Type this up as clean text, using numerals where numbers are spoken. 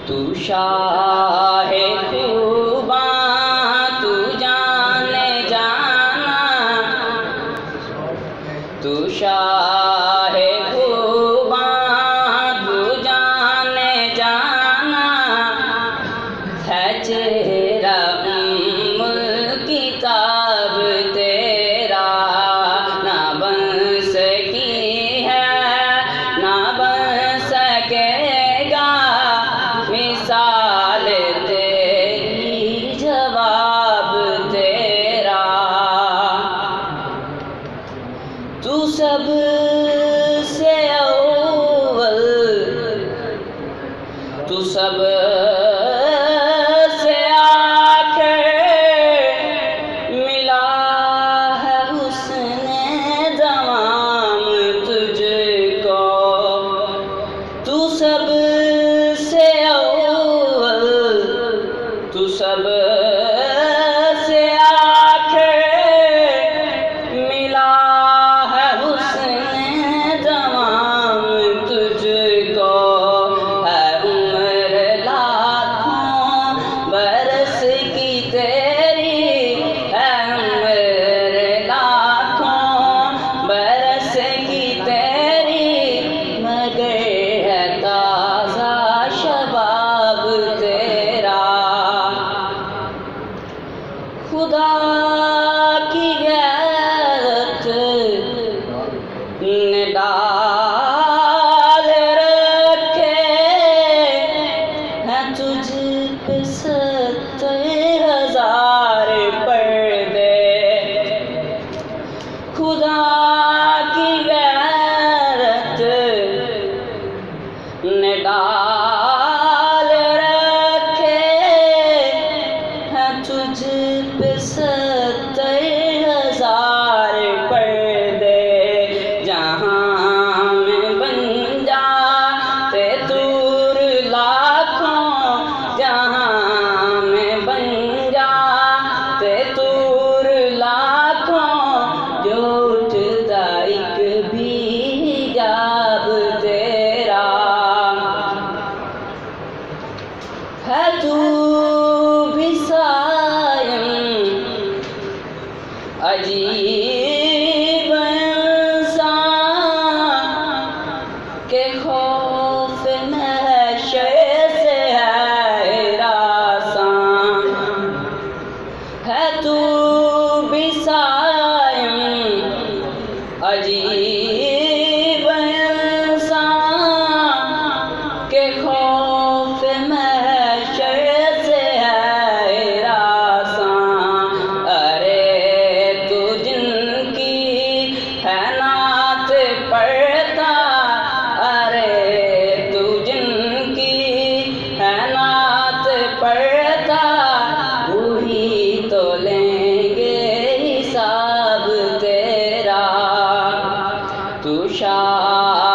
तू शाहे खूबा तू जाने जाना, तू शाहे खूबा तू जाने जाना, है चेहरा उम्मुल किताब तेरा, ना बन सकी है ना बन सकेगा मिसाल तेरी जवाब तेरा। तू सब से अव्वल, तू सब से आखिर, मिला है हुस्ने तमाम तुझको। तू सब से अव्वल, तू सब से आखिर, मिला है हुस्ने तमाम तुझको। है उम्र लाखों बरस की तेरी, है उम्र लाखों बरस की तेरी, मगर है ताज़ा शबाब तेरा। खुदा की गैरत ने डाल रखे हैं तुझ पे 70,000 पर्दे। खुदा की गैरत ने डाल रखे हैं तुझ पे 70,000 पर्दे। जहाँ में बन जाते दूर लाखों, जहाँ में बन जाते दूर लाखों, जो उठता एक भी हिजाब तेरा। है तू भी सायम अजीब इंसान के खौफ महशर से है रासान। है तू भी सायम अजीब इंसान के खौफ महशर से है रासान। अरे तू जिनकी है नात पढ़ता, अरे तू जिनकी है नात पढ़ता, वही तो लेंगे हिसाब तेरा। तू शाह